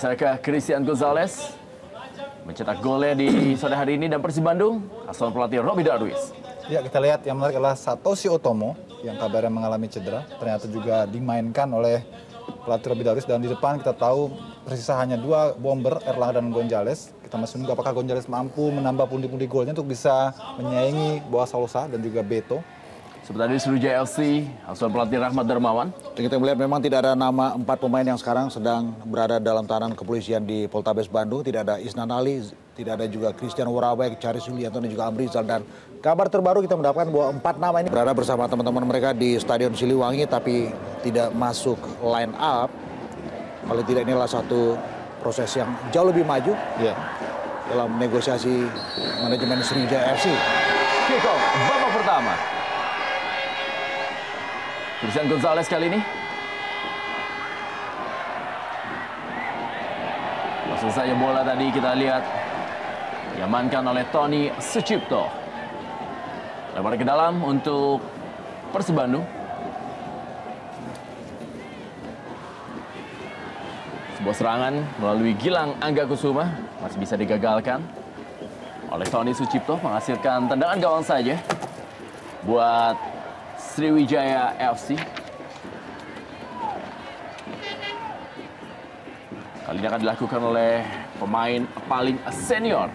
Bisakah Christian Gonzalez mencetak golnya di sore hari ini dan Persib Bandung asuhan pelatih Robby Darwis? Ya, kita lihat yang menarik adalah Satoshi Otomo yang kabarnya mengalami cedera. Ternyata juga dimainkan oleh pelatih Robby Darwis, dan di depan kita tahu tersisa hanya dua bomber, Erlangga dan Gonzalez. Kita masih menunggu apakah Gonzalez mampu menambah pundi-pundi golnya untuk bisa menyaingi Boa Salosa dan juga Beto. Seperti di Sriwijaya FC, asuhan pelatih Rahmat Darmawan. Kita melihat memang tidak ada nama 4 pemain yang sekarang sedang berada dalam tahanan kepolisian di Poltabes Bandung. Tidak ada Isnan Ali, tidak ada juga Christian Worawek, Charis Yulianto dan juga Amrizal. Dan kabar terbaru kita mendapatkan bahwa 4 nama ini berada bersama teman-teman mereka di Stadion Siliwangi tapi tidak masuk line up. Paling tidak inilah satu proses yang jauh lebih maju dalam negosiasi manajemen Sriwijaya FC. Kick off babak pertama. Christian Gonzalez kali ini. Langsung saja bola tadi kita lihat diamankan oleh Tony Sucipto. Lebar ke dalam untuk Persib Bandung. Sebuah serangan melalui Gilang Anggakusuma masih bisa digagalkan oleh Tony Sucipto, menghasilkan tendangan gawang saja buat Sriwijaya FC. Kali ini akan dilakukan oleh pemain paling senior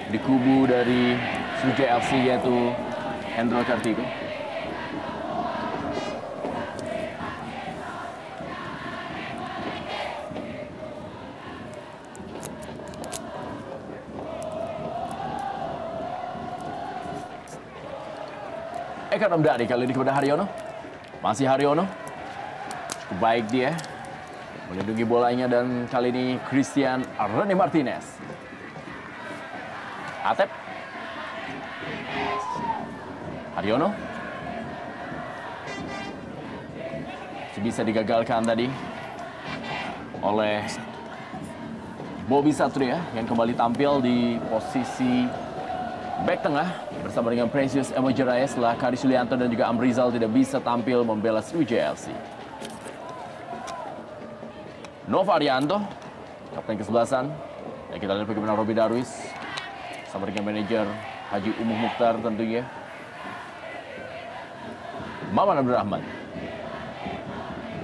di kubu dari Sriwijaya FC, yaitu Hendro Kartiko. Eka Ramdhani kali ini kepada Haryono. Masih Haryono. Cukup baik dia melindungi bolanya, dan kali ini Christian Rene Martinez. Atep. Haryono. Bisa digagalkan tadi oleh Bobby Satria yang kembali tampil di posisi back tengah bersama dengan Precious Emojaraya setelah Charis Yulianto dan juga Amrizal tidak bisa tampil membela Sriwijaya FC. Nova Arianto, kapten kesebelasan. Dan kita lihat bagaimana Robby Darwis bersama dengan manajer Haji Umuh Mukhtar tentunya. Maman Abdurrahman.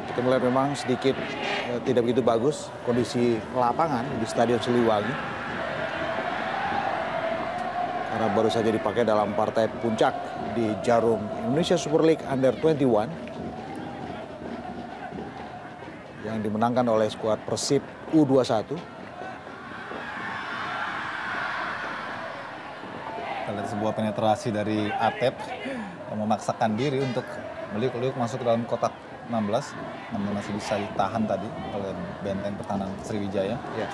Kita melihat memang sedikit tidak begitu bagus kondisi lapangan di Stadion Siliwangi. Karena baru saja dipakai dalam partai puncak di Jarum Indonesia Super League Under 21 yang dimenangkan oleh skuad Persib U21. Kita lihat sebuah penetrasi dari Atep yang memaksakan diri untuk meliuk-liuk masuk ke dalam kotak 16, namun masih bisa ditahan tadi oleh benteng pertahanan Sriwijaya. Ya.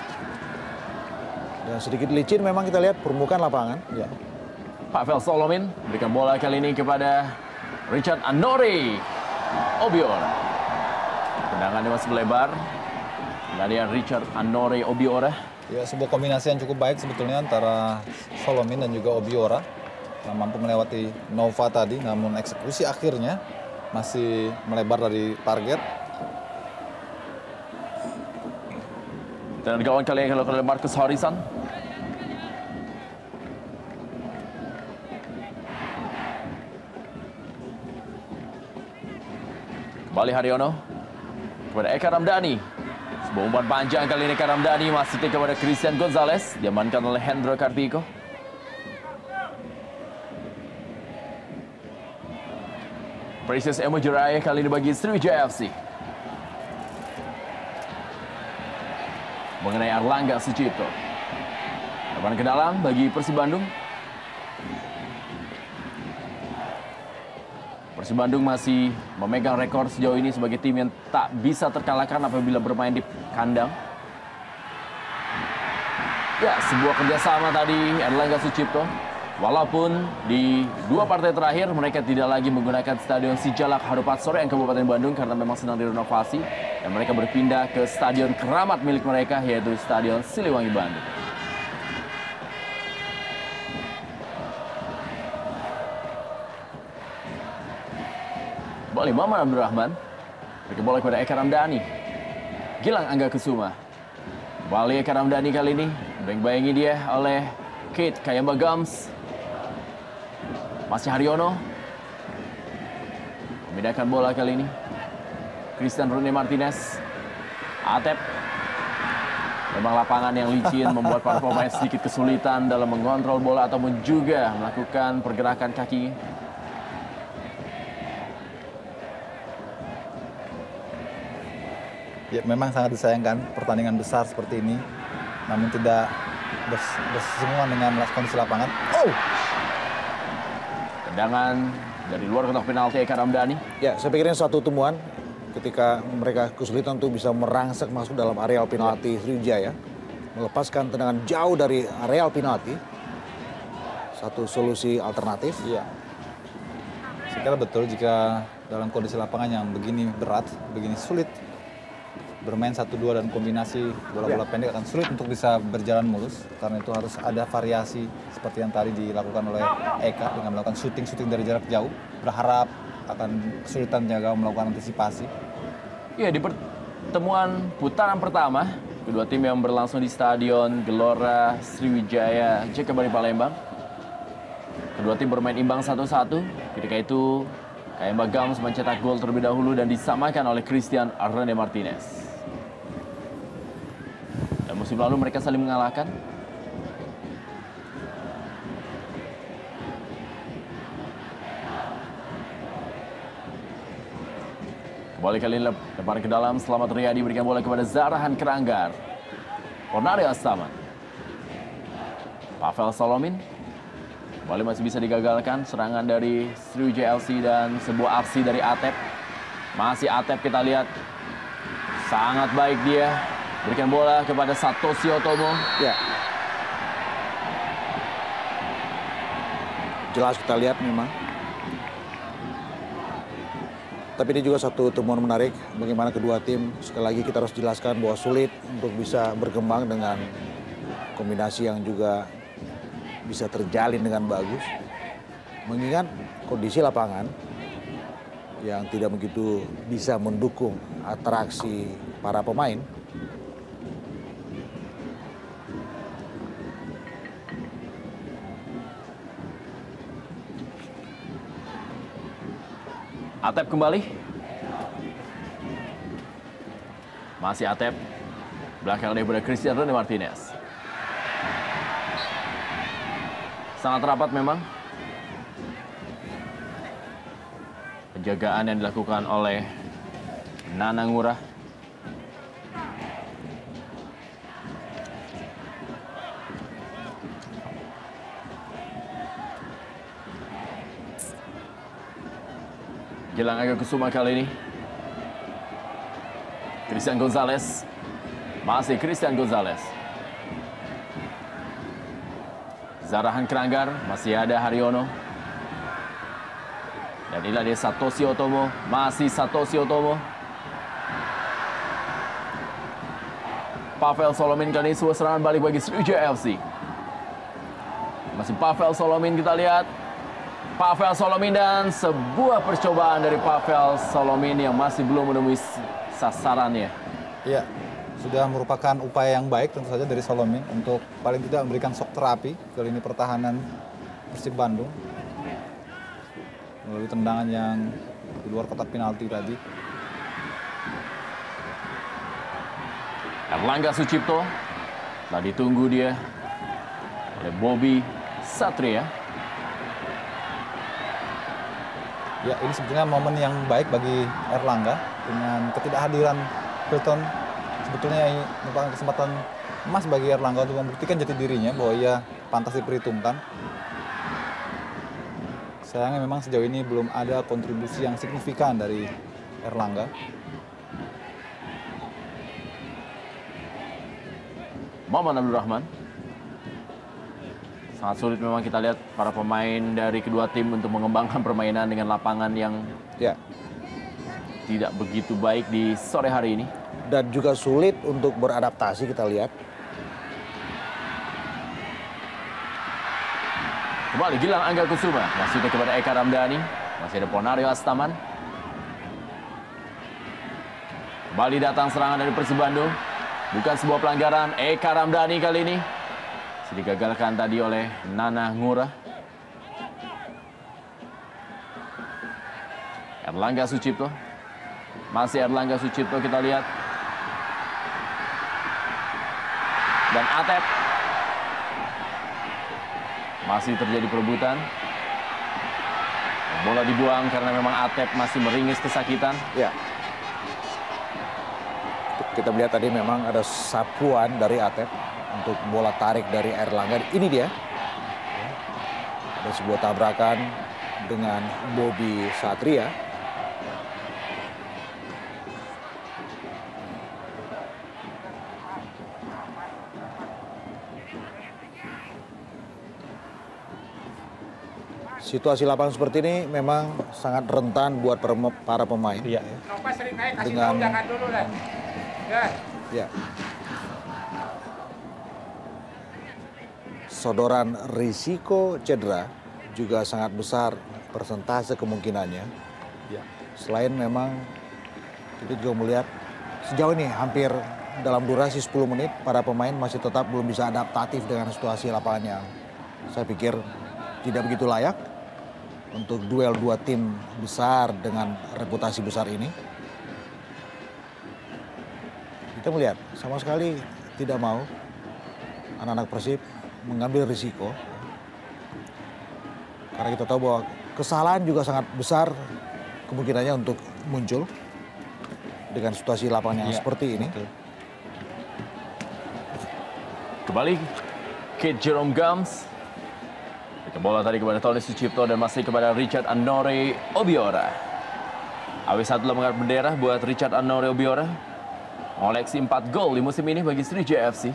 Dan sedikit licin memang kita lihat permukaan lapangan. Ya. Pavel Solomin berikan bola kali ini kepada Richard Anori Obiora. Tendangannya masih melebar. Larian Richard Anori Obiora. Ya, sebuah kombinasi yang cukup baik sebetulnya antara Solomin dan juga Obiora yang mampu melewati Nova tadi, namun eksekusi akhirnya masih melebar dari target. Dan kawan kali yang dilakukan oleh Marcus Horizon. Kembali Haryono kepada Eka Ramdhani. Sebuah umpan panjang kali ini Eka Ramdhani masih kepada Christian Gonzalez. Diamankan oleh Hendro Kartiko. Precious Emojaraya kali ini bagi Sriwijaya FC. Mengenai Erlangga Sucipto. Lebaran ke dalam bagi Persib Bandung. Persib Bandung masih memegang rekor sejauh ini sebagai tim yang tak bisa terkalahkan apabila bermain di kandang. Ya, sebuah kerjasama tadi Erlangga Sucipto. Walaupun di 2 partai terakhir mereka tidak lagi menggunakan Stadion Sijalak Harupat Soreang Kabupaten Bandung karena memang sedang direnovasi. Dan mereka berpindah ke stadion keramat milik mereka, yaitu Stadion Siliwangi Bandung. Kembali Maman Abdurrahman. Berikan bola kepada Eka Ramdhani. Gilang Anggakusuma. Kembali Eka Ramdhani kali ini. Bayang-bayangi dia oleh Kate Kayamba Gams. Masih Haryono. Memindahkan bola kali ini. Christian Rene Martinez. Atep. Memang lapangan yang licin membuat para pemain sedikit kesulitan dalam mengontrol bola ataupun juga melakukan pergerakan kaki. Ya, memang sangat disayangkan pertandingan besar seperti ini, namun tidak bersinggungan dengan kondisi lapangan. Oh! Tendangan dari luar kotak penalti Eka Ramdhani. Ya, saya pikir ini satu temuan ketika mereka kesulitan untuk bisa merangsek masuk dalam areal penalti Sriwijaya. Melepaskan tendangan jauh dari areal penalti. Satu solusi alternatif. Iya. Saya kira betul jika dalam kondisi lapangan yang begini berat, begini sulit, bermain 1-2 dan kombinasi bola-bola pendek akan sulit untuk bisa berjalan mulus. Karena itu harus ada variasi seperti yang tadi dilakukan oleh Eka dengan melakukan shooting dari jarak jauh. Berharap akan kesulitan jaga melakukan antisipasi. Ya, di pertemuan putaran pertama, kedua tim yang berlangsung di Stadion Gelora Sriwijaya Jakabaring Palembang. Kedua tim bermain imbang 1-1. Ketika itu, Kayamba Gams mencetak gol terlebih dahulu dan disamakan oleh Christian Rene Martinez. Dan musim lalu mereka saling mengalahkan. Kembali kali ini lemparan ke dalam, Selamat Riyadi berikan bola kepada Zarahan Keranggar. Ponario Astaman. Pavel Solomin. Kembali masih bisa digagalkan serangan dari Sriwijaya LC dan sebuah aksi dari Atep. Masih Atep kita lihat. Sangat baik dia. Berikan bola kepada Satoshi Otomo. Ya. Jelas kita lihat memang. Tapi ini juga satu temuan menarik bagaimana kedua tim, sekali lagi kita harus jelaskan bahwa sulit untuk bisa berkembang dengan kombinasi yang juga bisa terjalin dengan bagus. Mengingat kondisi lapangan yang tidak begitu bisa mendukung atraksi para pemain. Atep kembali. Masih Atep. Belakang daripada Christian Rene Martinez. Sangat rapat memang. Penjagaan yang dilakukan oleh Nana Ngurah. Gilang Aga Kusuma kali ini. Christian Gonzalez. Masih Christian Gonzalez. Zarahan Keranggar. Masih ada Haryono. Dan inilah dia Satoshi Otomo. Masih Satoshi Otomo. Pavel Solomin kali ini sebuah serangan balik bagi Sriwijaya FC. Masih Pavel Solomin kita lihat. Pavel Solomin dan sebuah percobaan dari Pavel Solomin yang masih belum menemui sasarannya. Ya, sudah merupakan upaya yang baik tentu saja dari Solomin untuk paling tidak memberikan shock terapi ke lini pertahanan Persib Bandung melalui tendangan yang di luar kotak penalti tadi. Erlangga Sucipto telah ditunggu dia oleh Bobby Satria. Ya, ini sebetulnya momen yang baik bagi Erlangga dengan ketidakhadiran Hilton. Sebetulnya ini merupakan kesempatan emas bagi Erlangga untuk membuktikan jati dirinya bahwa ia pantas diperhitungkan. Sayangnya memang sejauh ini belum ada kontribusi yang signifikan dari Erlangga. Maman Abdul Rahman. Sangat sulit memang kita lihat para pemain dari kedua tim untuk mengembangkan permainan dengan lapangan yang tidak begitu baik di sore hari ini. Dan juga sulit untuk beradaptasi kita lihat. Kembali Gilang Angga Kusuma. Masih kepada Eka Ramdhani. Masih ada Ponario Astaman. Kembali datang serangan dari Persib Bandung. Bukan sebuah pelanggaran. Eka Ramdhani kali ini digagalkan tadi oleh Nana Ngurah. Erlangga Sucipto. Masih Erlangga Sucipto, kita lihat. Dan Atep. Masih terjadi perebutan. Bola dibuang karena memang Atep masih meringis kesakitan. Ya. Kita melihat tadi memang ada sapuan dari Atep untuk bola tarik dari Erlangga. Ini dia. Ada sebuah tabrakan dengan Bobby Satria. Situasi lapangan seperti ini memang sangat rentan buat para pemain. Iya. Dengan ya. Sodoran risiko cedera juga sangat besar persentase kemungkinannya. Ya. Selain memang kita juga melihat sejauh ini hampir dalam durasi 10 menit para pemain masih tetap belum bisa adaptatif dengan situasi lapangan yang saya pikir tidak begitu layak untuk duel dua tim besar dengan reputasi besar ini. Kita melihat sama sekali tidak mau anak-anak Persib mengambil risiko. Karena kita tahu bahwa kesalahan juga sangat besar kemungkinannya untuk muncul dengan situasi lapangan yang seperti ini. Betul. Kembali Kate Jerome Gums. Bola tadi kepada Tony Sucipto dan masih kepada Richard Anore Obiora. AW1 telah mengangkat bendera buat Richard Anore Obiora. Mengoleksi 4 gol di musim ini bagi Sriwijaya FC.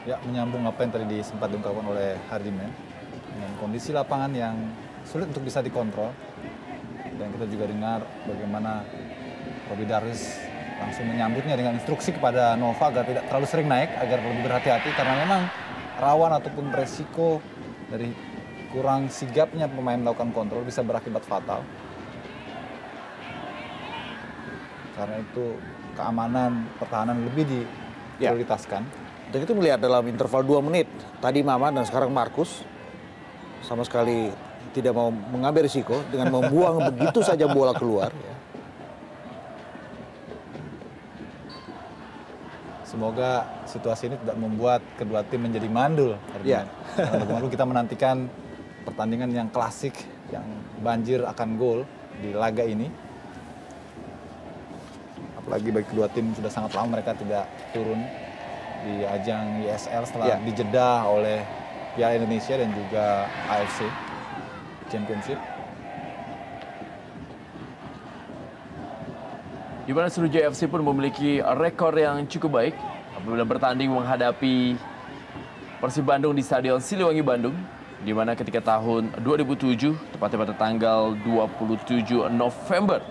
Ya, menyambung apa yang tadi sempat diungkapkan oleh Hardiman. Dengan kondisi lapangan yang sulit untuk bisa dikontrol. Dan kita juga dengar bagaimana Robby Darwis langsung menyambutnya dengan instruksi kepada Nova agar tidak terlalu sering naik, agar lebih berhati-hati karena memang rawan ataupun resiko dari kurang sigapnya pemain melakukan kontrol bisa berakibat fatal. Karena itu keamanan pertahanan lebih diprioritaskan. Dan kita melihat dalam interval 2 menit tadi Maman dan sekarang Markus sama sekali tidak mau mengambil risiko dengan membuang begitu saja bola keluar. Semoga situasi ini tidak membuat kedua tim menjadi mandul. Ya. Karena kita menantikan pertandingan yang klasik, yang banjir akan gol di laga ini. Apalagi bagi kedua tim sudah sangat lama mereka tidak turun di ajang ISL setelah dijeda oleh Piala Indonesia dan juga AFC Championship. Di mana Sriwijaya FC pun memiliki rekor yang cukup baik apabila bertanding menghadapi Persib Bandung di Stadion Siliwangi Bandung, di mana ketika tahun 2007, tepatnya pada tanggal 27 November,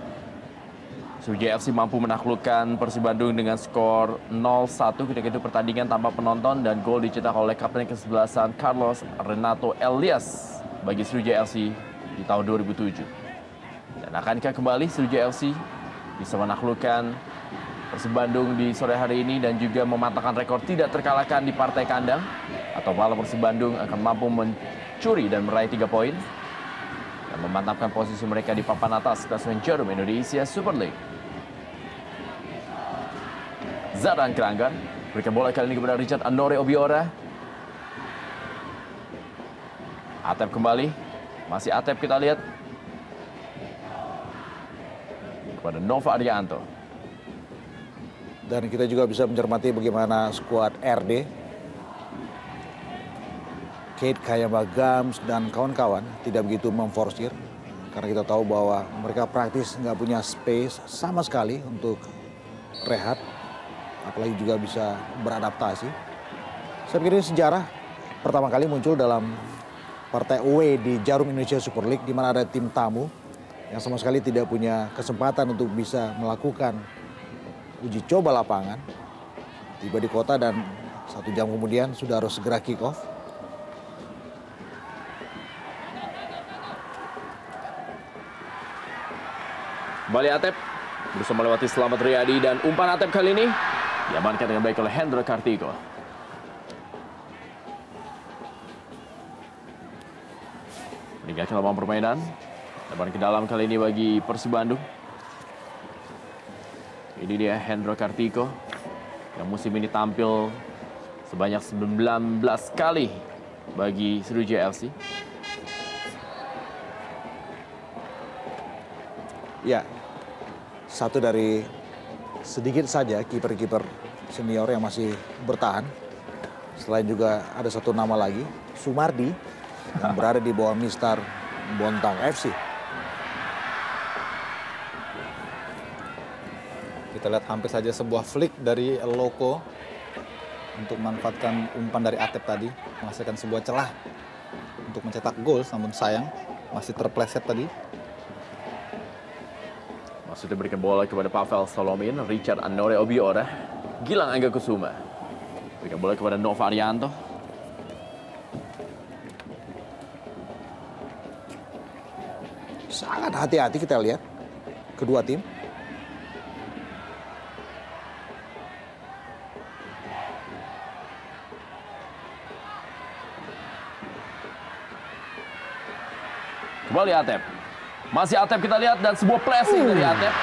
Sriwijaya FC mampu menaklukkan Persib Bandung dengan skor 0-1 ketika itu pertandingan tanpa penonton dan gol dicetak oleh kapten kesebelasan Carlos Renato Elias bagi Sriwijaya FC di tahun 2007. Dan akankah kembali Sriwijaya FC bisa menaklukkan Persib Bandung di sore hari ini dan juga mematahkan rekor tidak terkalahkan di partai kandang, atau malah Persib Bandung akan mampu mencuri dan meraih 3 poin dan memantapkan posisi mereka di papan atas klasemen jarum Indonesia Super League. Zaran Keranggan berikan bola kali ini kepada Richard Anore Obiora. Atep kembali, masih Atep kita lihat. Kepada Nova Arianto. Dan kita juga bisa mencermati bagaimana skuad RD, Kate Kayama Gams dan kawan-kawan tidak begitu memforsir. Karena kita tahu bahwa mereka praktis nggak punya space sama sekali untuk rehat. Apalagi juga bisa beradaptasi. Saya pikir ini sejarah pertama kali muncul dalam partai away di Jarum Indonesia Super League, di mana ada tim tamu yang sama sekali tidak punya kesempatan untuk bisa melakukan uji coba lapangan. Tiba di kota dan 1 jam kemudian sudah harus segera kick off. Kembali Atep berusaha melewati Selamat Riyadi dan umpan Atep kali ini diamankan dengan baik oleh Hendra Kartiko. Meninggalkan lapangan permainan. Lebar ke dalam kali ini bagi Persib Bandung. Ini dia Hendra Kartiko yang musim ini tampil sebanyak 19 kali bagi Sriwijaya FC. Ya, satu dari sedikit saja kiper-kiper senior yang masih bertahan. Selain juga ada satu nama lagi, Sumardi, yang berada di bawah Mister Bontang FC. Kita lihat hampir saja sebuah flick dari Loko untuk memanfaatkan umpan dari Atep tadi, menghasilkan sebuah celah untuk mencetak gol, namun sayang masih terpleset tadi. Maksudnya berikan bola kepada Pavel Solomin, Richard Andore Obiora, Gilang Angga Kusuma. Berikan bola kepada Nova Arianto. Sangat hati-hati kita lihat kedua tim. Kembali Atep. Masih Atep kita lihat dan sebuah pressing dari Atep.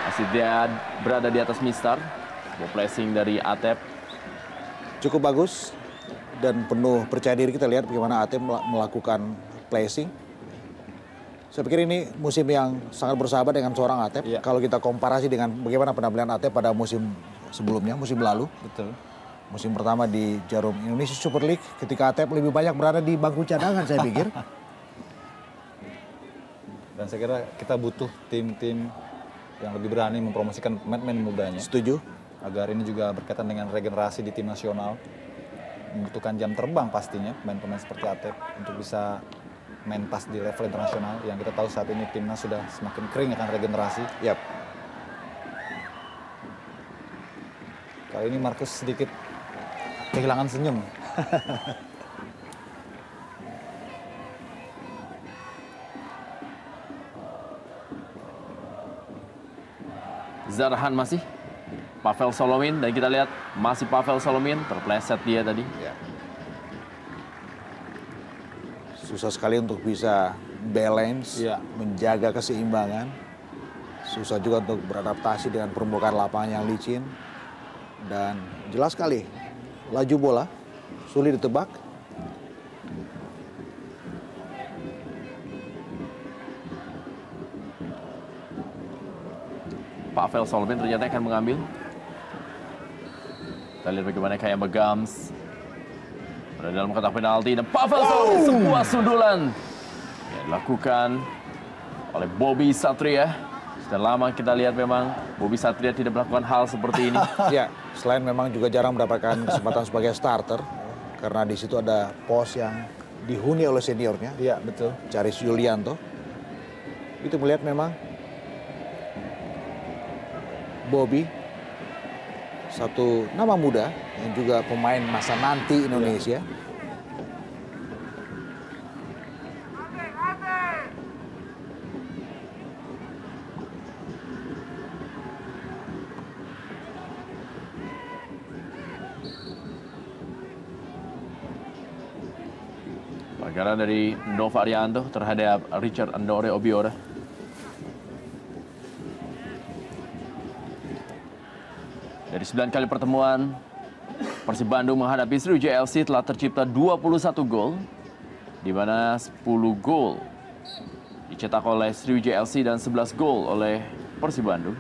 Masih dia berada di atas Mister. Sebuah pressing dari Atep. Cukup bagus dan penuh percaya diri kita lihat bagaimana Atep melakukan pressing. Saya pikir ini musim yang sangat bersahabat dengan seorang Atep. Ya. Kalau kita komparasi dengan bagaimana penampilan Atep pada musim sebelumnya, musim lalu. Betul. Musim pertama di Jarum Indonesia Super League ketika Atep lebih banyak berada di bangku cadangan saya pikir. Dan saya kira kita butuh tim-tim yang lebih berani mempromosikan pemain-pemain mudanya. Setuju. Agar ini juga berkaitan dengan regenerasi di tim nasional. Membutuhkan jam terbang pastinya pemain-pemain seperti Atep untuk bisa mentas di level internasional. Yang kita tahu saat ini timnas sudah semakin kering akan regenerasi. Yap. Kali ini Markus sedikit kehilangan senyum. Zarhan masih. Pavel Solomin dan kita lihat masih Pavel Solomin, terpleset dia tadi. Ya. Susah sekali untuk bisa balance, Ya. menjaga keseimbangan. Susah juga untuk beradaptasi dengan permukaan lapangan yang licin. Dan jelas sekali, laju bola, sulit ditebak. Pavel Solomin ternyata akan mengambil. Kita lihat bagaimana kayak Megams berada dalam kotak penalti dan Pavel Solomin sebuah sundulan yang dilakukan oleh Bobby Satria. Sudah lama kita lihat memang Bobby Satria tidak melakukan hal seperti ini. Ya, selain memang juga jarang mendapatkan kesempatan sebagai starter karena di situ ada pos yang dihuni oleh seniornya. Iya, betul. Charis Yulianto. Itu melihat memang Bobby satu nama muda yang juga pemain masa nanti Indonesia. Pelanggaran dari Nova Arianto terhadap Richard Andore Obiora. Dari 9 kali pertemuan, Persib Bandung menghadapi Sriwijaya FC telah tercipta 21 gol, di mana 10 gol dicetak oleh Sriwijaya FC dan 11 gol oleh Persib Bandung.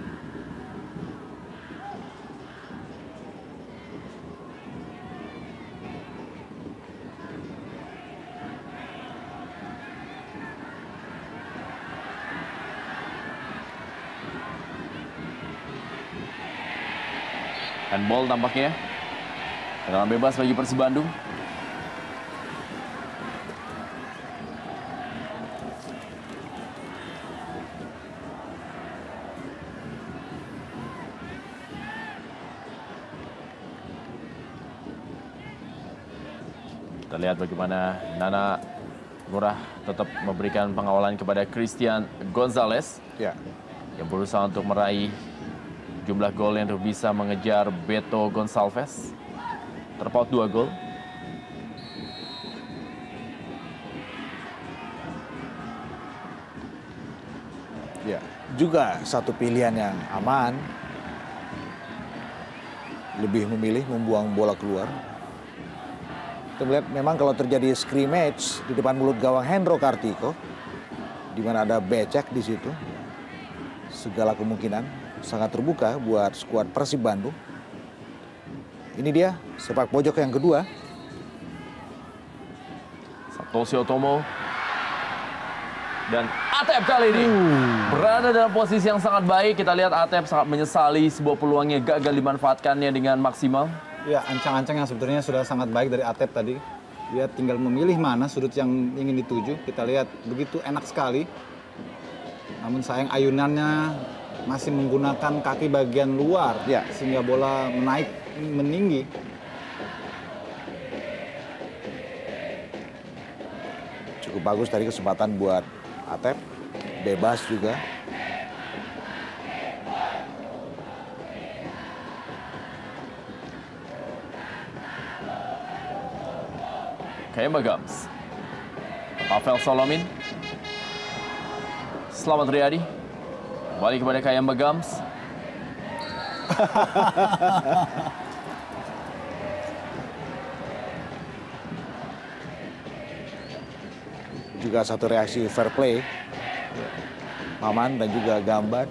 Handball tampaknya. Tendangan bebas bagi Persib Bandung. Kita lihat bagaimana Nana Murah tetap memberikan pengawalan kepada Christian Gonzalez. Ya. yang berusaha untuk meraih jumlah gol yang bisa mengejar Beto Gonçalves. Terpaut 2 gol. Ya, juga satu pilihan yang aman. Lebih memilih membuang bola keluar. Kita melihat memang kalau terjadi scrimmage di depan mulut gawang Hendro Kartiko, di mana ada becek di situ, segala kemungkinan sangat terbuka buat skuad Persib Bandung. Ini dia sepak pojok yang kedua. Satoshi Otomo dan Atep kali ini berada dalam posisi yang sangat baik. Kita lihat Atep sangat menyesali sebuah peluangnya gagal dimanfaatkannya dengan maksimal. Ya, ancang-ancang yang sebenarnya sudah sangat baik dari Atep tadi. Dia tinggal memilih mana sudut yang ingin dituju. Kita lihat begitu enak sekali. Namun sayang ayunannya masih menggunakan kaki bagian luar, ya, sehingga bola menaik meninggi. Cukup bagus tadi kesempatan buat Atep, bebas juga. Kayamba Gams, Pavel Solomin, Slamet Riyadi, kembali kepada Kayamba Gams. Juga satu reaksi fair play. Maman dan juga Gambar.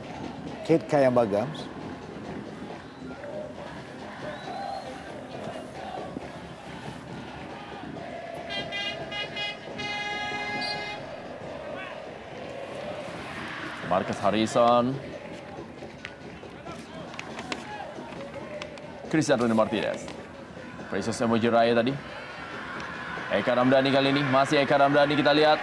Kate Kayamba Gams. Marcus Harrison, Christian Rune Martinez, Precious Emoji Raya tadi. Eka Ramdhani kali ini, masih Eka Ramdhani kita lihat.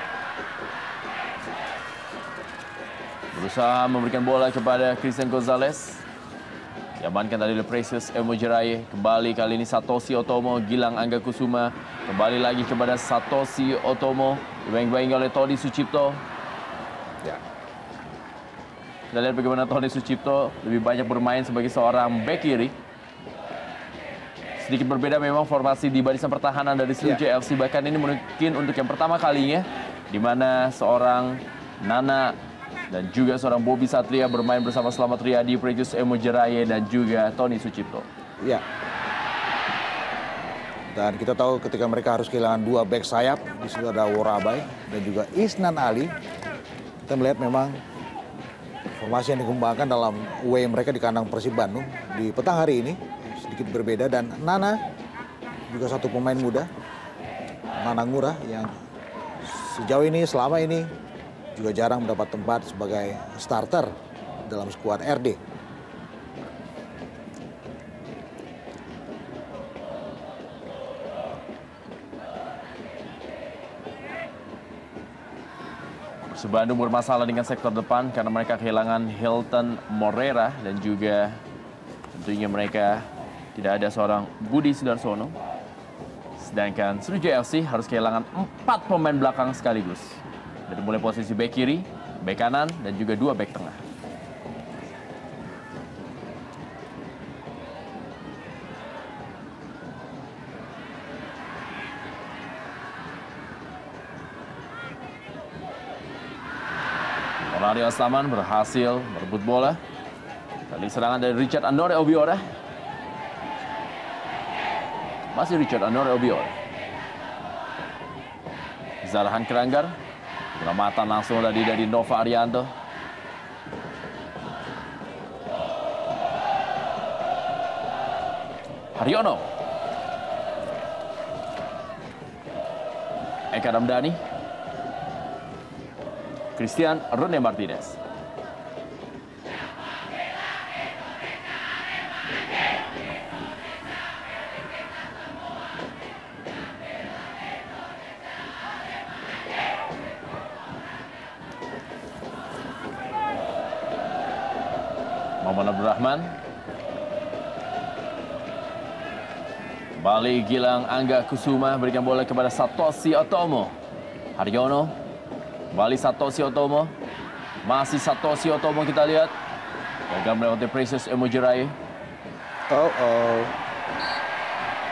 Berusaha memberikan bola kepada Christian Gonzalez. Diamankan tadi oleh Precious Emoji Raya. Kembali kali ini Satoshi Otomo, Gilang Angga Kusuma. Kembali lagi kepada Satoshi Otomo. Dibayang-bayangi oleh Tony Sucipto. Ya. Kita lihat bagaimana Tony Sucipto lebih banyak bermain sebagai seorang bek kiri. Sedikit berbeda memang formasi di barisan pertahanan dari Sriwijaya FC. Bahkan ini mungkin untuk yang pertama kalinya di mana seorang Nana dan juga seorang Bobby Satria bermain bersama Slamet Riyadi, Precious Emoji Raya dan juga Tony Sucipto. Ya. Dan kita tahu ketika mereka harus kehilangan 2 bek sayap, di situ ada Worabai dan juga Isnan Ali. Kita melihat memang formasi yang dikembangkan dalam away mereka di kandang Persib Bandung di petang hari ini sedikit berbeda. Dan Nana juga satu pemain muda, Nana Ngurah, yang sejauh ini selama ini juga jarang mendapat tempat sebagai starter dalam skuad RD. Persib Bandung bermasalah dengan sektor depan karena mereka kehilangan Hilton Morera dan juga tentunya mereka tidak ada seorang Budi Sudarsono. Sedangkan Sriwijaya FC harus kehilangan 4 pemain belakang sekaligus. Dari mulai posisi bek kiri, bek kanan, dan juga 2 bek tengah. Mario Astaman berhasil merebut bola. Kali serangan dari Richard Andore Obiora. Masih Richard Andore Obiora. Zarahan Keranggar. Penyelamatan langsung dari Nova Arianto. Haryono. Eka Ramdhani. Christian Rune Martinez. Maman Abdurrahman. Kembali Gilang Angga Kusuma berikan bola kepada Satoshi Otomo. Haryono. Kembali Satoshi Otomo. Masih Satoshi Otomo kita lihat. Gagal melewati Precious Emojirai.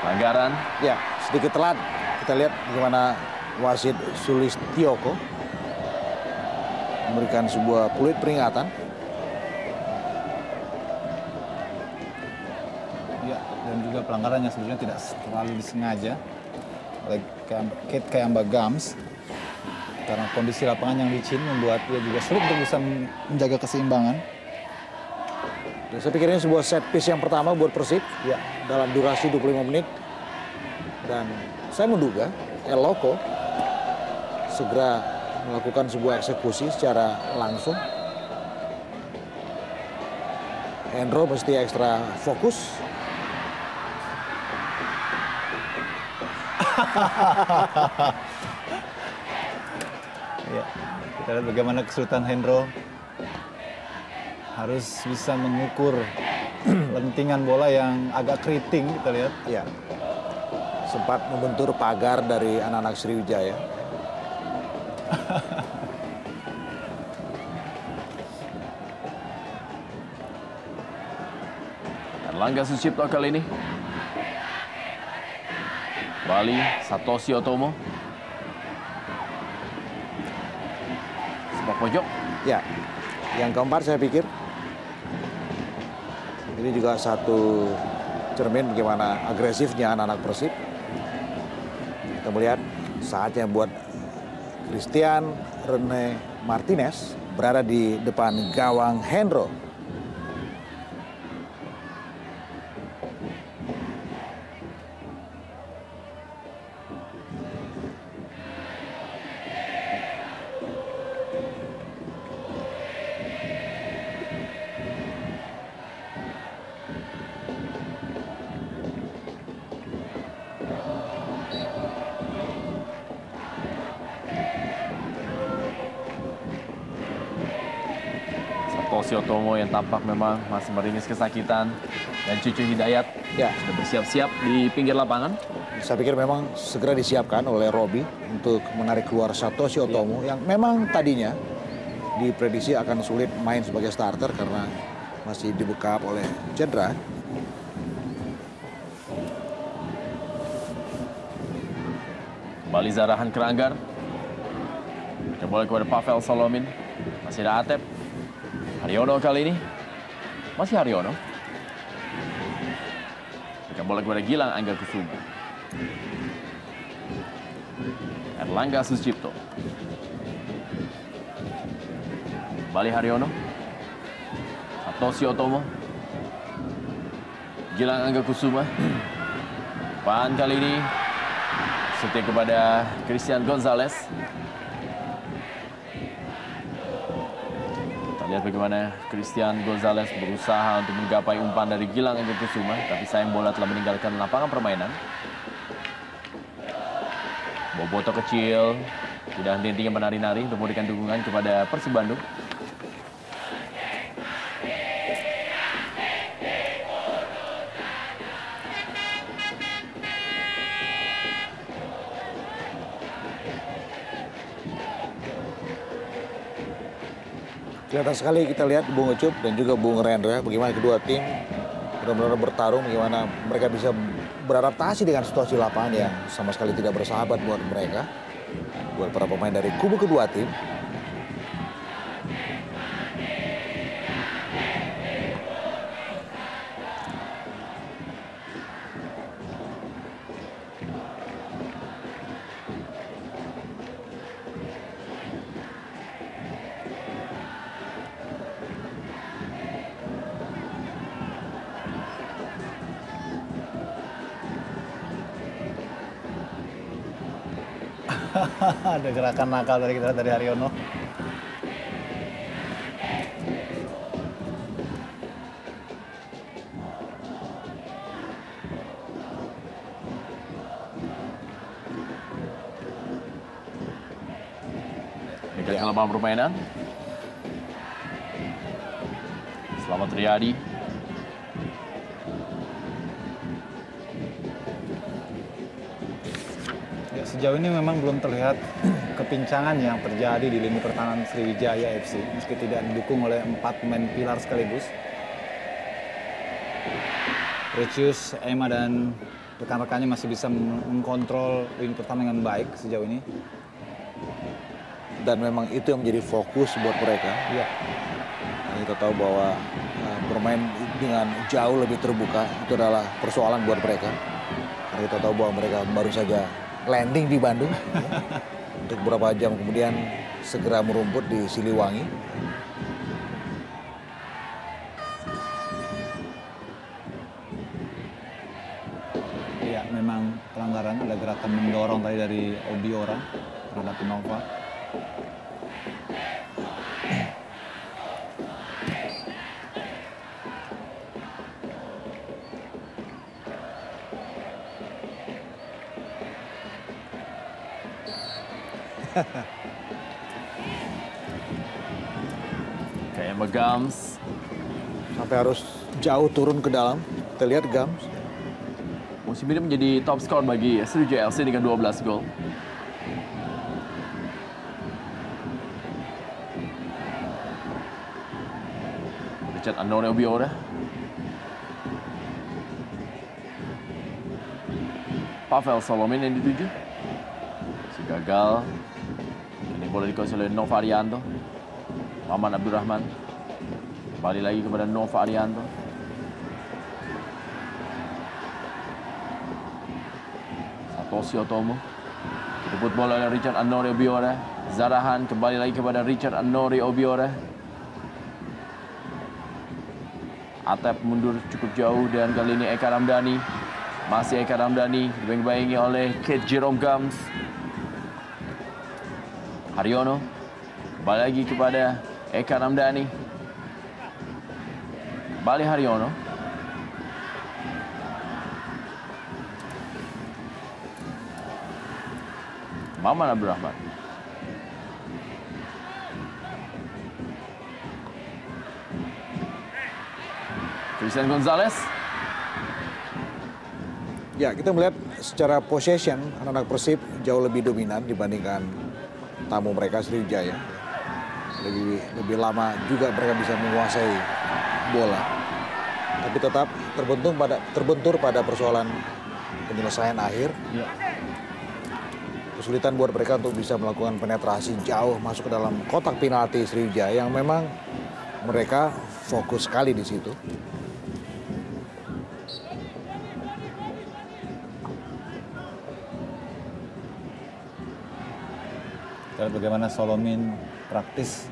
Pelanggaran. Ya, sedikit telat. Kita lihat bagaimana wasit Sulistioko memberikan sebuah peluit peringatan. Ya, dan juga pelanggarannya sebenarnya tidak terlalu disengaja oleh Kate Kayamba Gams. Karena kondisi lapangan yang licin membuat dia juga sulit untuk bisa menjaga keseimbangan. Dan saya pikir ini sebuah set piece yang pertama buat Persib ya, dalam durasi 25 menit. Dan saya menduga El Loco segera melakukan sebuah eksekusi secara langsung. Hendro mesti ekstra fokus. Ya, kita lihat bagaimana kesulitan Hendro harus bisa mengukur lentingan bola yang agak keriting, kita lihat. Ya, sempat membentur pagar dari anak-anak Sriwijaya. Erlangga Sucipto kali ini. Bali Satoshi Otomo. Sepak pojok. Ya, yang keempat saya pikir ini juga satu cermin bagaimana agresifnya anak-anak Persib. Kita melihat saatnya buat Christian Rene Martinez berada di depan gawang Hendro. Satoshi Otomo yang tampak memang masih meringis kesakitan. Dan Cucu Hidayat Ya, sudah bersiap-siap di pinggir lapangan. saya pikir memang segera disiapkan oleh Robi untuk menarik keluar Satoshi Otomo yang memang tadinya diprediksi akan sulit main sebagai starter karena masih dibekap oleh cedera. Kembali Zarahan Keranggar. Bola kepada Pavel Solomin. Masih ada Atep. Haryono kali ini. Masih Haryono. Bola kepada Gilang Angga Kusuma. Erlangga Sucipto. Kembali Haryono. Satoshi Otomo. Gilang Angga Kusuma. Pan kali ini setia kepada Christian Gonzalez. Lihat bagaimana Christian Gonzalez berusaha untuk menggapai umpan dari Gilang Angga Kusuma, tapi sayang bola telah meninggalkan lapangan permainan. Boboto kecil, tidak henti-hentinya menari-nari untuk memberikan dukungan kepada Persib Bandung. Kelihatan sekali kita lihat Bung Ucup dan juga Bung Rendra bagaimana kedua tim benar-benar bertarung, bagaimana mereka bisa beradaptasi dengan situasi lapangan yang sama sekali tidak bersahabat buat mereka, buat para pemain dari kubu kedua tim. Ada gerakan nakal dari kita dari Haryono. Dekat ke lapangan permainan. Selamat Riyadi. Ya, sejauh ini memang belum terlihat kepincangan yang terjadi di lini pertahanan Sriwijaya FC meski tidak didukung oleh 4 pemain pilar sekaligus. Precious, Emma dan rekan-rekannya masih bisa mengkontrol lini pertahanan dengan baik sejauh ini. Dan memang itu yang menjadi fokus buat mereka. Iya. Kita tahu bahwa bermain dengan jauh lebih terbuka itu adalah persoalan buat mereka. Karena kita tahu bahwa mereka baru saja landing di Bandung. Untuk beberapa jam kemudian segera merumput di Siliwangi. Iya, memang pelanggaran, ada gerakan mendorong tadi dari Obiora terhadap Nova. Kayak Gams. Sampai harus jauh turun ke dalam. Kita lihat Gams. Musim ini menjadi top skor bagi Sriwijaya FC dengan 12 gol. Richard Anore Obiora. Pavel Solomin yang dituju. Si gagal. Ini bola dikuasai oleh Nova Arianto. Maman Abdurrahman. Kembali lagi kepada Nova Arianto. Satoshi Otomo. Dijemput bola oleh Richard Anore Obiora. Zarahan kembali lagi kepada Richard Anore Obiora. Atep mundur cukup jauh dan kali ini Eka Ramdhani. Masih Eka Ramdhani dibayang-bayangi oleh Kate Jerome Gams. Haryono kembali lagi kepada Eka Ramdhani. Kembali Haryono. Maman Abdurrahman. Christian Gonzalez. Ya, kita melihat secara possession anak-anak Persib jauh lebih dominan dibandingkan tamu mereka Sriwijaya. Lebih lama juga mereka bisa menguasai bola. Tapi tetap terbentur pada persoalan penyelesaian akhir. Ya. Kesulitan buat mereka untuk bisa melakukan penetrasi jauh masuk ke dalam kotak penalti Sriwijaya yang memang mereka fokus sekali di situ. Kita lihat bagaimana Solomin praktis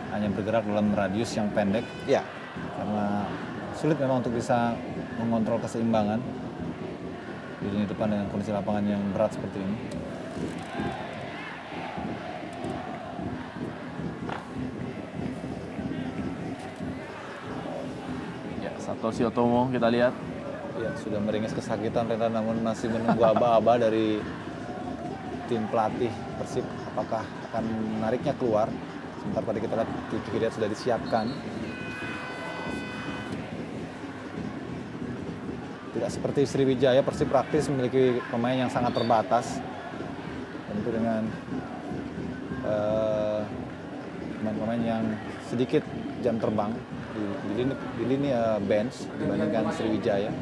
hanya bergerak dalam radius yang pendek. Ya. Karena sulit memang untuk bisa mengontrol keseimbangan di lini depan dengan kondisi lapangan yang berat seperti ini. Ya, Satoshi Otomo kita lihat. Ya, sudah meringis kesakitan Rena, namun masih menunggu aba-aba dari tim pelatih Persib. Apakah akan menariknya keluar? Sebentar tadi kita lihat cuci kiriat sudah disiapkan. Tidak seperti Sriwijaya, Persib praktis memiliki pemain yang sangat terbatas. Tentu dengan pemain-pemain yang sedikit jam terbang di lini bench dibandingkan Sriwijaya.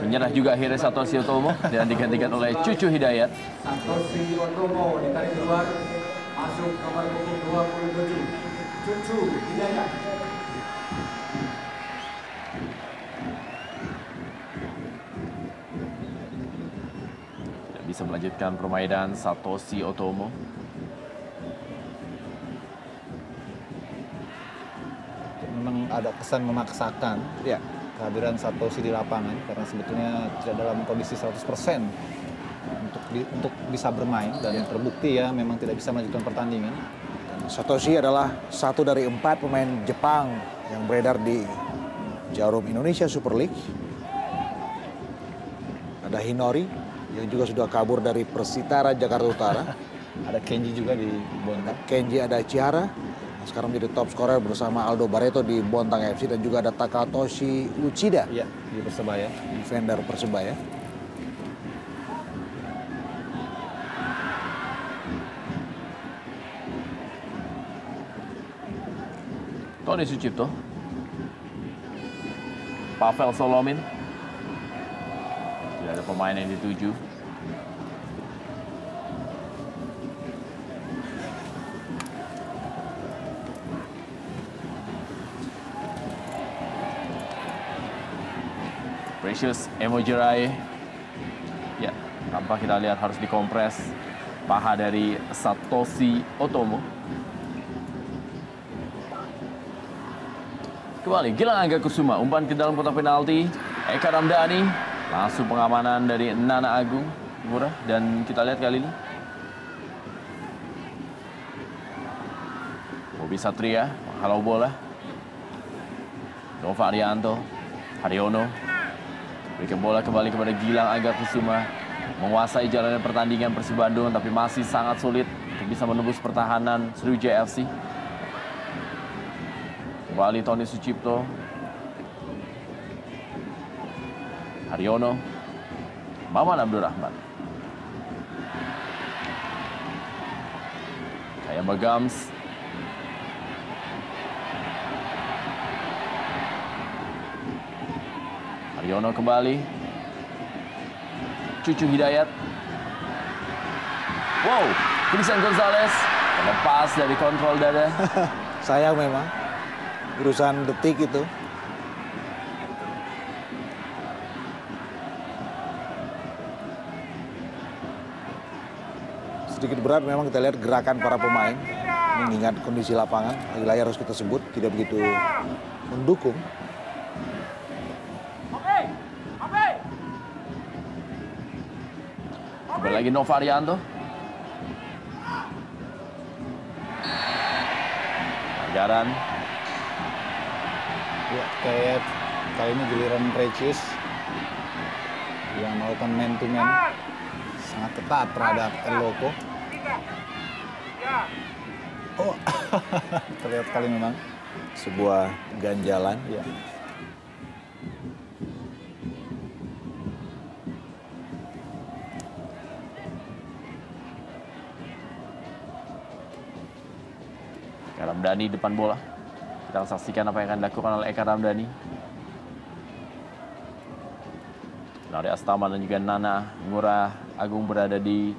Menyerah juga akhirnya Satoshi Otomo dan digantikan oleh Cucu Hidayat. Satoshi Otomo ditarik keluar, masuk nomor punggung 27, Cucu Hidayat. Tidak bisa melanjutkan permainan Satoshi Otomo. Memang ada kesan memaksakan. Ya. Kehadiran Satoshi di lapangan karena sebetulnya tidak dalam kondisi 100% untuk bisa bermain dan terbukti ya memang tidak bisa melanjutkan pertandingan. Satoshi adalah satu dari 4 pemain Jepang yang beredar di Jarum Indonesia Super League. Ada Hinori yang juga sudah kabur dari Persitara Jakarta Utara. Ada Kenji juga di Bontang. Kenji ada Chihara. Sekarang menjadi top scorer bersama Aldo Barreto di Bontang FC dan juga ada Takatoshi Uchida. Iya, di Persebaya. Defender Persebaya. Tony Sucipto. Pavel Solomin. Tidak ada pemain yang dituju. Precious Emojirai. Ya, tanpa kita lihat harus dikompres paha dari Satoshi Otomo. Kembali Gilang Angga Kusuma, umpan ke dalam kotak penalti. Eka Ramdhani, langsung pengamanan dari Nana Agung Ngurah, dan kita lihat kali ini Bobi Satria menghalau bola. Nova Arianto, Haryono berikan bola kembali kepada Gilang Angga Kusuma, menguasai jalanan pertandingan Persib Bandung, tapi masih sangat sulit untuk bisa menembus pertahanan Sriwijaya FC. Kembali Tony Sucipto, Haryono, Maman Abdurrahman, Kaya Bagams, Haryono kembali, Cucu Hidayat. Wow, Christian Gonzalez terlepas dari kontrol dada. Sayang memang, urusan detik itu. Sedikit berat memang kita lihat gerakan para pemain, mengingat kondisi lapangan, lagi-lagi harus kita sebut, tidak begitu mendukung. Kembali lagi Nova Arianto. Anggaran. Ya, kita lihat kali ini giliran Precious yang melakukan man to man sangat ketat terhadap El Loco. Oh, terlihat sekali memang Sebuah ganjalan. ya. Eka Ramdhani depan bola. Kita akan saksikan apa yang akan dilakukan oleh Eka Ramdhani. Nari Astama dan juga Nana Ngurah Agung berada di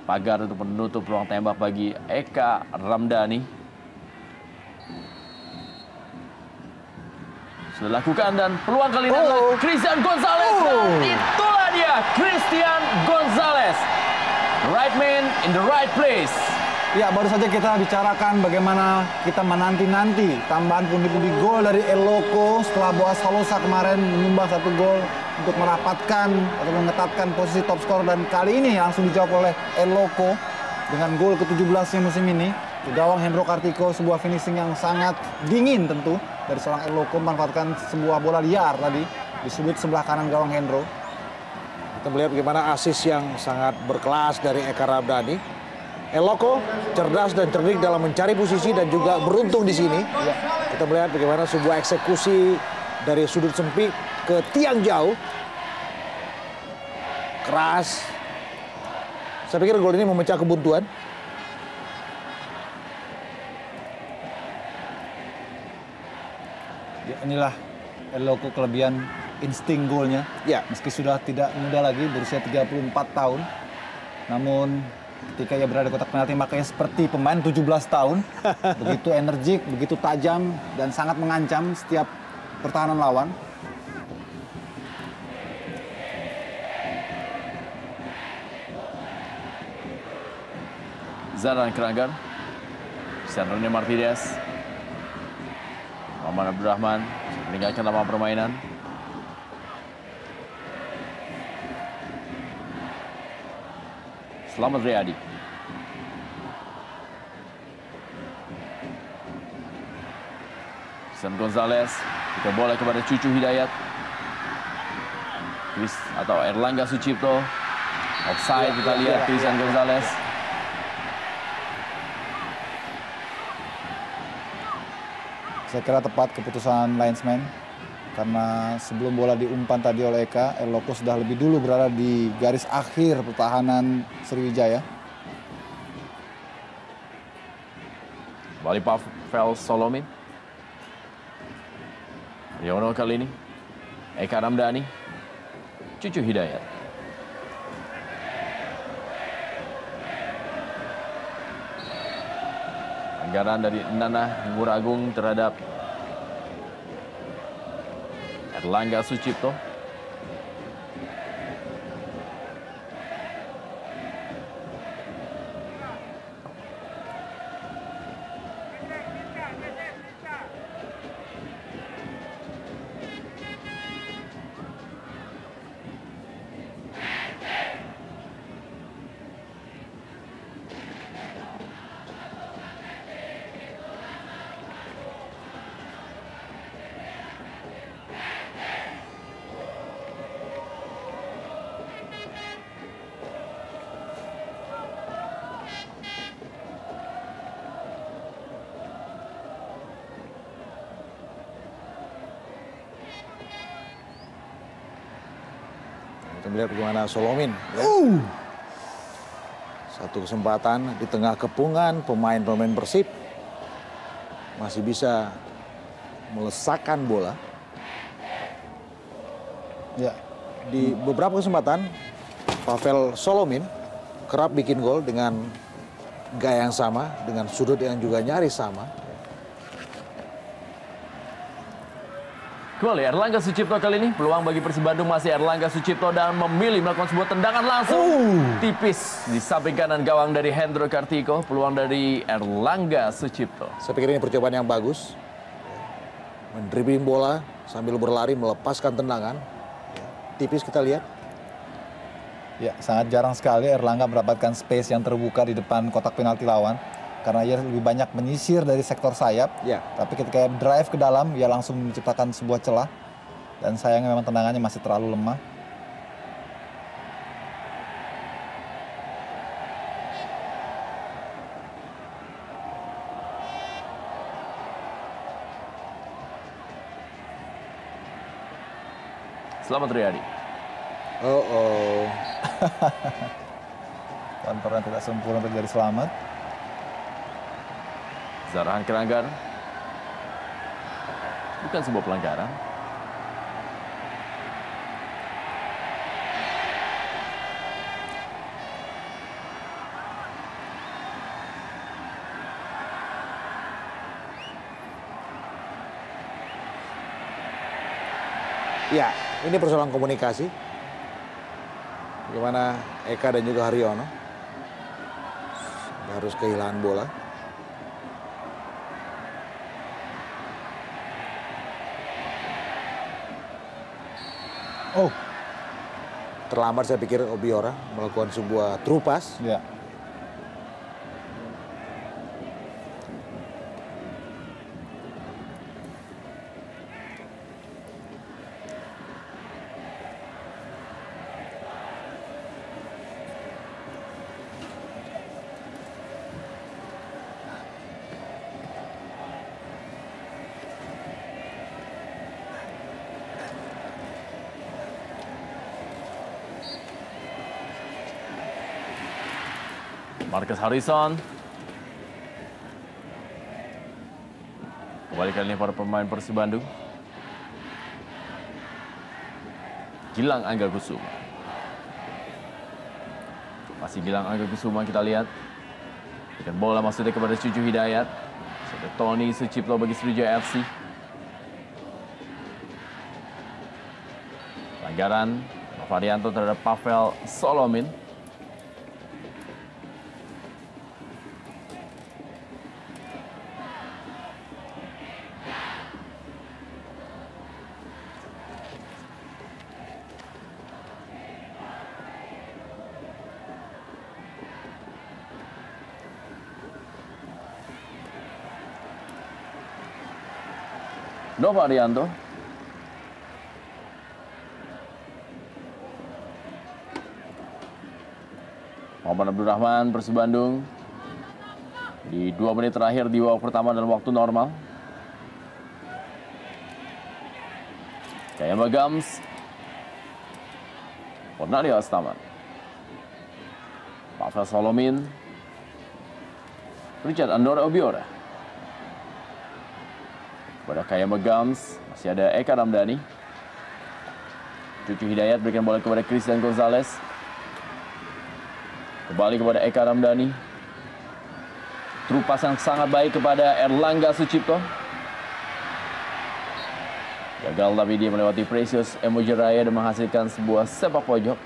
pagar untuk menutup ruang tembak bagi Eka Ramdhani. Sudah dilakukan dan peluang kali ini adalah Christian Gonzalez. Dan itulah dia, Christian Gonzalez. Right man in the right place. Ya, baru saja kita bicarakan bagaimana kita menanti-nanti tambahan pundi-pundi gol dari El Loco setelah Boas Salosa kemarin menyumbang 1 gol untuk merapatkan atau mengetatkan posisi top skor, dan kali ini langsung dijawab oleh El Loco dengan gol ke-17-nya musim ini. Di gawang Hendro Kartiko, sebuah finishing yang sangat dingin tentu dari seorang El Loco, memanfaatkan sebuah bola liar tadi di sudut sebelah kanan gawang Hendro. Kita melihat bagaimana asis yang sangat berkelas dari Eka Ramdhani. El Loco cerdas dan cerdik dalam mencari posisi dan juga beruntung di sini. Kita melihat bagaimana sebuah eksekusi dari sudut sempit ke tiang jauh. Keras. Saya pikir gol ini memecah kebuntuan. Ya, inilah El Loco, kelebihan insting golnya. Ya. Meski sudah tidak muda lagi, berusia 34 tahun. Namun ketika ia berada di kotak penalti makanya seperti pemain 17 tahun. Begitu energik, begitu tajam, dan sangat mengancam setiap pertahanan lawan. Zaran Keragan, Sandrone Martinez, Maman Abdurrahman meninggalkan lapangan permainan. Selamat Riyadi. Christian Gonzalez, kita bola kepada Cucu Hidayat. Chris atau Erlangga Sucipto. Offside kita lihat Christian Gonzalez. Saya kira tepat keputusan linesman, karena sebelum bola diumpan tadi oleh Eka, El Loco sudah lebih dulu berada di garis akhir pertahanan Sriwijaya. Kembali Pavel Solomin. Riono kali ini. Eka Ramdhani. Cucu Hidayat. Pelanggaran dari Nana Nguragung terhadap Erlangga Sucipto. Kita melihat bagaimana Solomin. Ya. Satu kesempatan di tengah kepungan pemain-pemain Persib masih bisa melesakkan bola. Ya, Di beberapa kesempatan Pavel Solomin kerap bikin gol dengan gaya yang sama, dengan sudut yang juga nyaris sama. Kembali Erlangga Sucipto kali ini. Peluang bagi Persib Bandung masih Erlangga Sucipto dan memilih melakukan sebuah tendangan langsung. Tipis di samping kanan gawang dari Hendro Kartiko. Peluang dari Erlangga Sucipto. Saya pikir ini percobaan yang bagus. Mendribbling bola sambil berlari melepaskan tendangan. Tipis kita lihat. ya, sangat jarang sekali Erlangga mendapatkan space yang terbuka di depan kotak penalti lawan. Karena ia lebih banyak menyisir dari sektor sayap. Ya. Tapi ketika drive ke dalam, ia langsung menciptakan sebuah celah. Dan sayangnya memang tendangannya masih terlalu lemah. Selamat Riyadi. Oh. Tanpa tidak sempurna terjadi selamat. Zarahan Keranggan. Bukan sebuah pelanggaran. Ya, ini persoalan komunikasi. Bagaimana Eka dan juga Haryono harus kehilangan bola. Oh, Terlambat saya pikir Obiora melakukan sebuah true pass. ya. Marcus Harrison. Kembali kali ini para pemain Persib Bandung. Gilang Angga Kusuma. Masih Gilang Angga Kusuma kita lihat. Dengan bola maksudnya kepada Cucu Hidayat. Sudah Tony Sucipto bagi Sriwijaya FC. Pelanggaran Novarianto terhadap Pavel Solomin. Novarianto. Muhammad Abdul Rahman, Persib Bandung. Di 2 menit terakhir di babak pertama dalam waktu normal. Kayama Gams. Cornelio Astaman. Pavel Solomin. Richard Andora Obiora. Kepada Kaya Megams, masih ada Eka Ramdhani. Cucu Hidayat berikan bola kepada Christian Gonzalez. Kembali kepada Eka Ramdhani. Through pass yang sangat baik kepada Erlangga Sucipto. Gagal tapi dia melewati Precious Emojaraya dan menghasilkan sebuah sepak pojok.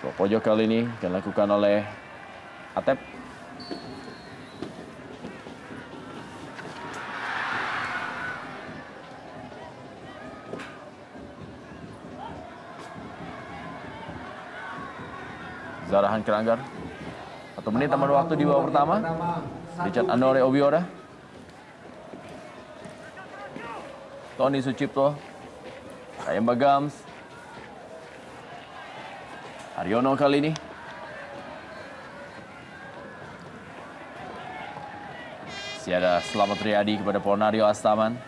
Sepak pojok kali ini akan dilakukan oleh Atep. Zarahan Keranggar. 1 menit tambah waktu di babak pertama. Richard Anore Obiora. Tony Sucipto. Kaya Megams. Haryono kali ini. Masih ada Slamet Riyadi kepada Ponario Astaman.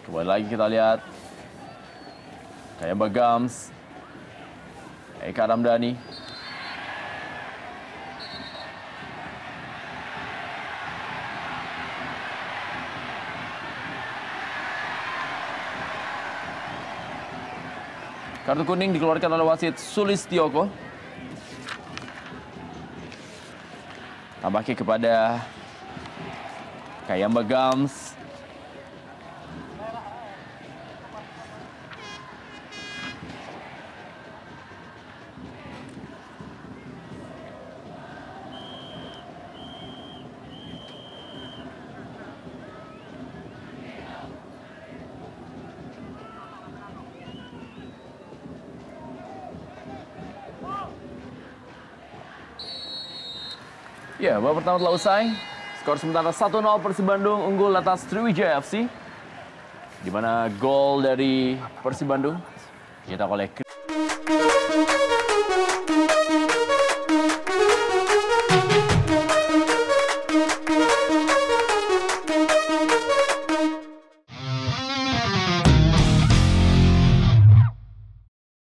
Kembali lagi kita lihat. Kaya Megams. Eka Ramdhani. Kartu kuning dikeluarkan oleh wasit Sulistioko. Tampaknya kepada Kaya Megams. Ya, babak pertama telah usai. Skor sementara 1-0 Persib Bandung unggul atas Sriwijaya FC. Di mana gol dari Persib Bandung dicetak oleh